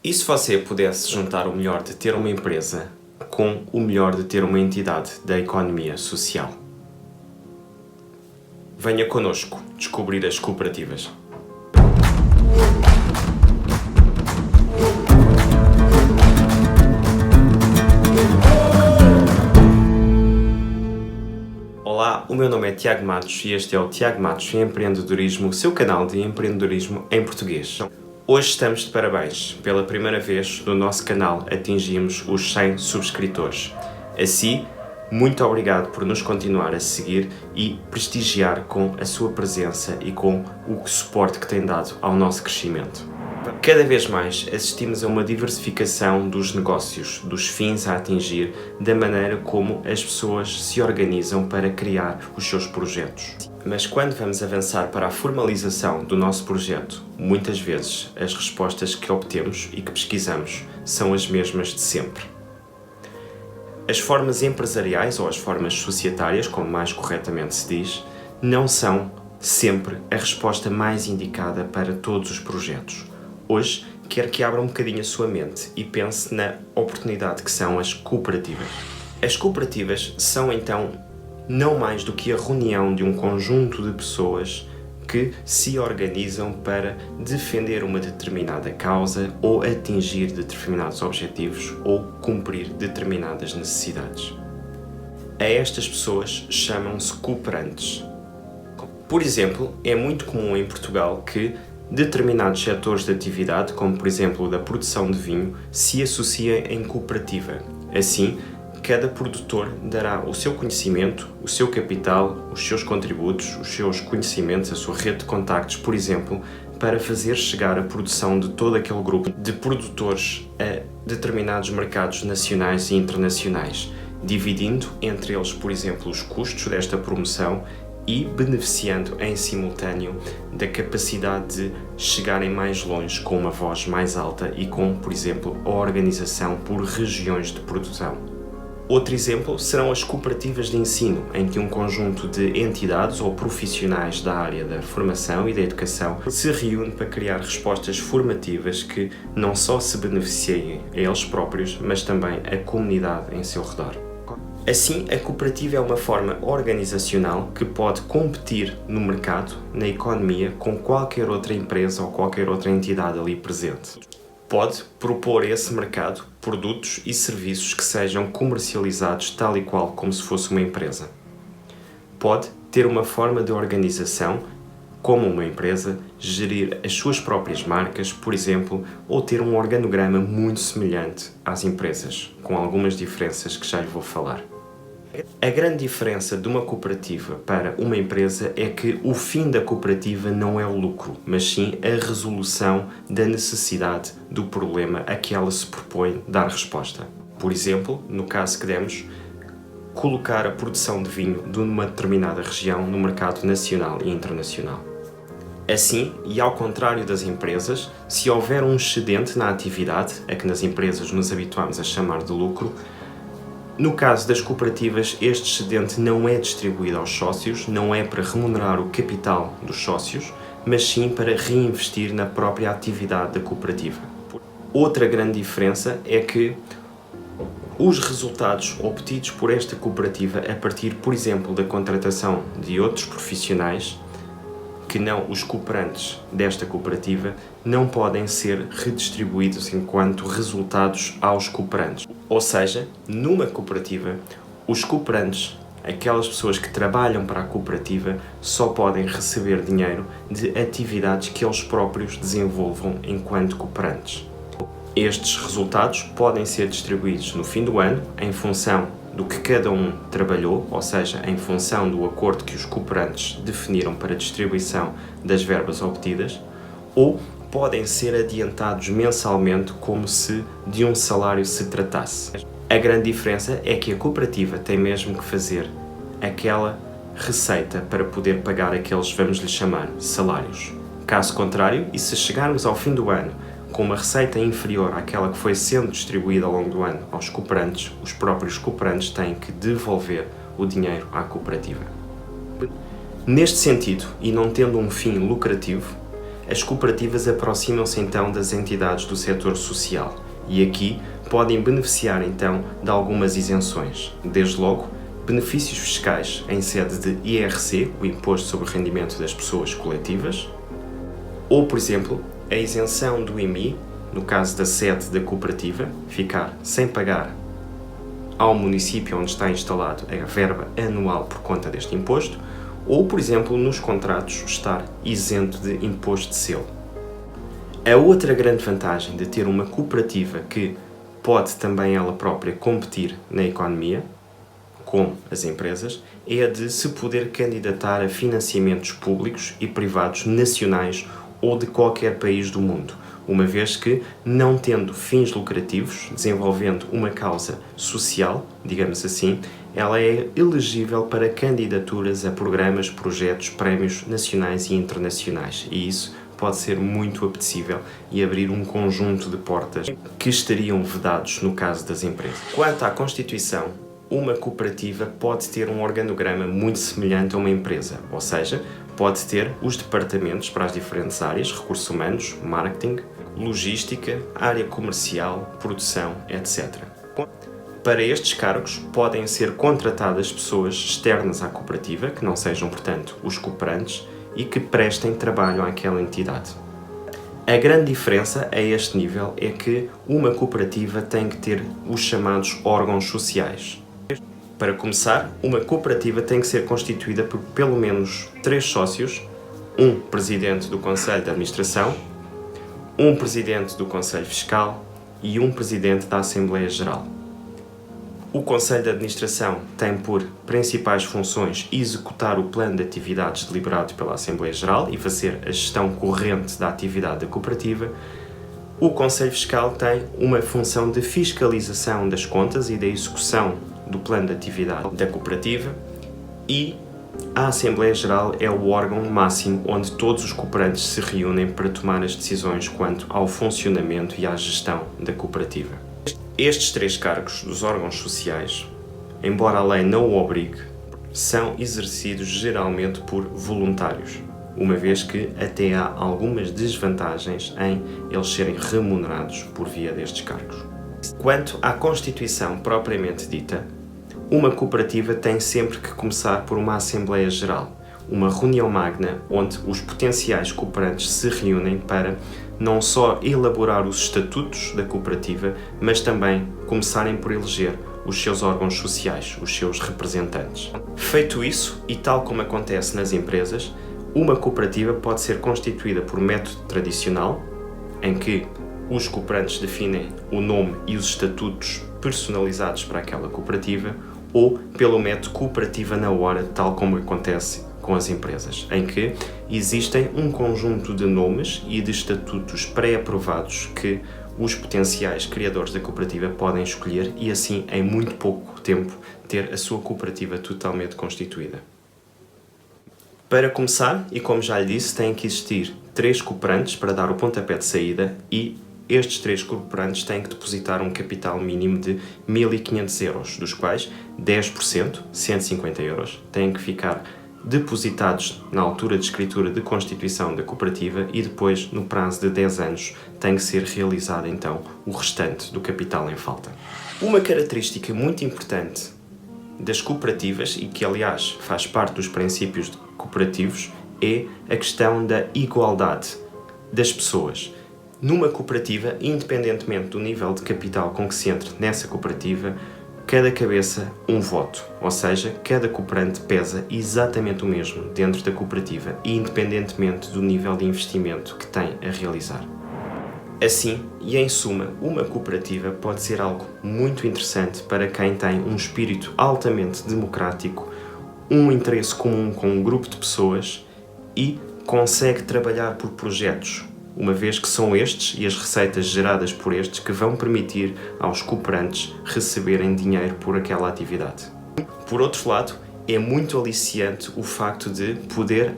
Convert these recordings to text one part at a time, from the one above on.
E se você pudesse juntar o melhor de ter uma empresa com o melhor de ter uma entidade da economia social? Venha connosco descobrir as cooperativas. Olá, o meu nome é Tiago Matos e este é o Tiago Matos em Empreendedorismo, o seu canal de empreendedorismo em português. Hoje estamos de parabéns. Pela primeira vez no nosso canal atingimos os 100 subscritores. Assim, muito obrigado por nos continuar a seguir e prestigiar com a sua presença e com o suporte que tem dado ao nosso crescimento. Cada vez mais assistimos a uma diversificação dos negócios, dos fins a atingir, da maneira como as pessoas se organizam para criar os seus projetos. Mas quando vamos avançar para a formalização do nosso projeto, muitas vezes as respostas que obtemos e que pesquisamos são as mesmas de sempre. As formas empresariais ou as formas societárias, como mais corretamente se diz, não são sempre a resposta mais indicada para todos os projetos. Hoje, quero que abra um bocadinho a sua mente e pense na oportunidade que são as cooperativas. As cooperativas são, então, não mais do que a reunião de um conjunto de pessoas que se organizam para defender uma determinada causa ou atingir determinados objetivos ou cumprir determinadas necessidades. A estas pessoas chamam-se cooperantes. Por exemplo, é muito comum em Portugal que determinados setores de atividade, como por exemplo o da produção de vinho, se associem em cooperativa. Assim, cada produtor dará o seu conhecimento, o seu capital, os seus contributos, os seus conhecimentos, a sua rede de contactos, por exemplo, para fazer chegar a produção de todo aquele grupo de produtores a determinados mercados nacionais e internacionais, dividindo entre eles, por exemplo, os custos desta promoção e beneficiando em simultâneo da capacidade de chegarem mais longe com uma voz mais alta e com, por exemplo, a organização por regiões de produção. Outro exemplo serão as cooperativas de ensino, em que um conjunto de entidades ou profissionais da área da formação e da educação se reúne para criar respostas formativas que não só se beneficiem a eles próprios, mas também a comunidade em seu redor. Assim, a cooperativa é uma forma organizacional que pode competir no mercado, na economia, com qualquer outra empresa ou qualquer outra entidade ali presente. Pode propor a esse mercado produtos e serviços que sejam comercializados tal e qual como se fosse uma empresa. Pode ter uma forma de organização, como uma empresa, gerir as suas próprias marcas, por exemplo, ou ter um organograma muito semelhante às empresas, com algumas diferenças que já lhe vou falar. A grande diferença de uma cooperativa para uma empresa é que o fim da cooperativa não é o lucro, mas sim a resolução da necessidade do problema a que ela se propõe dar resposta. Por exemplo, no caso que demos, colocar a produção de vinho de uma determinada região no mercado nacional e internacional. Assim, e ao contrário das empresas, se houver um excedente na atividade, a que nas empresas nos habituamos a chamar de lucro, no caso das cooperativas, este excedente não é distribuído aos sócios, não é para remunerar o capital dos sócios, mas sim para reinvestir na própria atividade da cooperativa. Outra grande diferença é que os resultados obtidos por esta cooperativa a partir, por exemplo, da contratação de outros profissionais, que não os cooperantes desta cooperativa, não podem ser redistribuídos enquanto resultados aos cooperantes. Ou seja, numa cooperativa, os cooperantes, aquelas pessoas que trabalham para a cooperativa, só podem receber dinheiro de atividades que eles próprios desenvolvam enquanto cooperantes. Estes resultados podem ser distribuídos no fim do ano, em função do que cada um trabalhou, ou seja, em função do acordo que os cooperantes definiram para a distribuição das verbas obtidas, ou podem ser adiantados mensalmente como se de um salário se tratasse. A grande diferença é que a cooperativa tem mesmo que fazer aquela receita para poder pagar aqueles, vamos lhe chamar, salários. Caso contrário, e se chegarmos ao fim do ano com uma receita inferior àquela que foi sendo distribuída ao longo do ano aos cooperantes, os próprios cooperantes têm que devolver o dinheiro à cooperativa. Neste sentido, e não tendo um fim lucrativo, As cooperativas aproximam-se então das entidades do setor social e aqui podem beneficiar então de algumas isenções, desde logo benefícios fiscais em sede de IRC, o Imposto sobre o Rendimento das Pessoas Coletivas, ou, por exemplo, a isenção do IMI, no caso da sede da cooperativa, ficar sem pagar ao município onde está instalado a verba anual por conta deste imposto, ou, por exemplo, nos contratos estar isento de imposto de selo. A outra grande vantagem de ter uma cooperativa que pode também ela própria competir na economia, com as empresas, é a de se poder candidatar a financiamentos públicos e privados nacionais ou de qualquer país do mundo, uma vez que, não tendo fins lucrativos, desenvolvendo uma causa social, digamos assim, ela é elegível para candidaturas a programas, projetos, prémios nacionais e internacionais, e isso pode ser muito apetecível e abrir um conjunto de portas que estariam vedados no caso das empresas. Quanto à Constituição, uma cooperativa pode ter um organograma muito semelhante a uma empresa, ou seja, pode ter os departamentos para as diferentes áreas, recursos humanos, marketing, logística, área comercial, produção, etc. Para estes cargos podem ser contratadas pessoas externas à cooperativa, que não sejam, portanto, os cooperantes, e que prestem trabalho àquela entidade. A grande diferença a este nível é que uma cooperativa tem que ter os chamados órgãos sociais. Para começar, uma cooperativa tem que ser constituída por pelo menos 3 sócios, um presidente do Conselho de Administração, um presidente do Conselho Fiscal e um presidente da Assembleia Geral. O Conselho de Administração tem por principais funções executar o plano de atividades deliberado pela Assembleia Geral e fazer a gestão corrente da atividade da cooperativa. O Conselho Fiscal tem uma função de fiscalização das contas e da execução do plano de atividade da cooperativa, e a Assembleia Geral é o órgão máximo onde todos os cooperantes se reúnem para tomar as decisões quanto ao funcionamento e à gestão da cooperativa. Estes 3 cargos dos órgãos sociais, embora a lei não o obrigue, são exercidos geralmente por voluntários, uma vez que até há algumas desvantagens em eles serem remunerados por via destes cargos. Quanto à Constituição propriamente dita, uma cooperativa tem sempre que começar por uma Assembleia Geral, uma reunião magna onde os potenciais cooperantes se reúnem para não só elaborar os estatutos da cooperativa, mas também começarem por eleger os seus órgãos sociais, os seus representantes. Feito isso, e tal como acontece nas empresas, uma cooperativa pode ser constituída por método tradicional, em que os cooperantes definem o nome e os estatutos personalizados para aquela cooperativa, ou pelo método cooperativa na hora, tal como acontece com as empresas, em que existem um conjunto de nomes e de estatutos pré-aprovados que os potenciais criadores da cooperativa podem escolher e assim, em muito pouco tempo, ter a sua cooperativa totalmente constituída. Para começar, e como já lhe disse, têm que existir 3 cooperantes para dar o pontapé de saída e estes 3 cooperantes têm que depositar um capital mínimo de 1.500 euros, dos quais 10%, 150 euros, têm que ficar depositados na altura de escritura de constituição da cooperativa e depois, no prazo de 10 anos, tem que ser realizado então o restante do capital em falta. Uma característica muito importante das cooperativas, e que aliás faz parte dos princípios cooperativos, é a questão da igualdade das pessoas. Numa cooperativa, independentemente do nível de capital com que se entre nessa cooperativa, cada cabeça um voto, ou seja, cada cooperante pesa exatamente o mesmo dentro da cooperativa, independentemente do nível de investimento que tem a realizar. Assim, e em suma, uma cooperativa pode ser algo muito interessante para quem tem um espírito altamente democrático, um interesse comum com um grupo de pessoas e consegue trabalhar por projetos, uma vez que são estes e as receitas geradas por estes que vão permitir aos cooperantes receberem dinheiro por aquela atividade. Por outro lado, é muito aliciante o facto de poder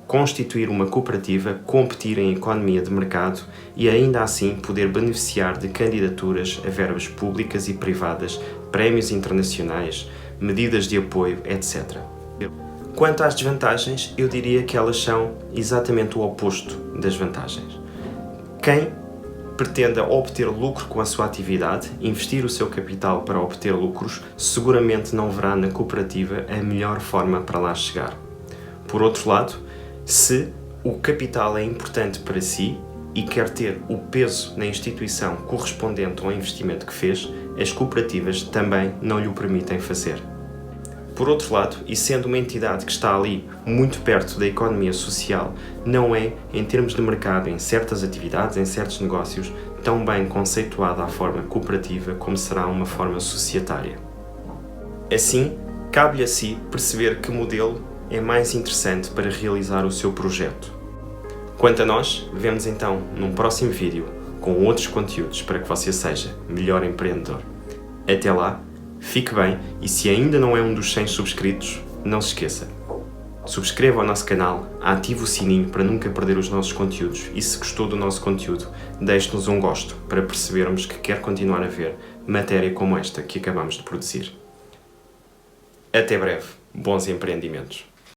constituir uma cooperativa, competir em economia de mercado e ainda assim poder beneficiar de candidaturas a verbas públicas e privadas, prémios internacionais, medidas de apoio, etc. Quanto às desvantagens, eu diria que elas são exatamente o oposto das vantagens. Quem pretenda obter lucro com a sua atividade, investir o seu capital para obter lucros, seguramente não verá na cooperativa a melhor forma para lá chegar. Por outro lado, se o capital é importante para si e quer ter o peso na instituição correspondente ao investimento que fez, as cooperativas também não lhe o permitem fazer. Por outro lado, e sendo uma entidade que está ali muito perto da economia social, não é, em termos de mercado, em certas atividades, em certos negócios, tão bem conceituada a forma cooperativa como será uma forma societária. Assim, cabe-lhe a si perceber que modelo é mais interessante para realizar o seu projeto. Quanto a nós, vemos então num próximo vídeo com outros conteúdos para que você seja melhor empreendedor. Até lá, fique bem e se ainda não é um dos 100 subscritos, não se esqueça. Subscreva o nosso canal, ative o sininho para nunca perder os nossos conteúdos e se gostou do nosso conteúdo, deixe-nos um gosto para percebermos que quer continuar a ver matéria como esta que acabamos de produzir. Até breve, bons empreendimentos!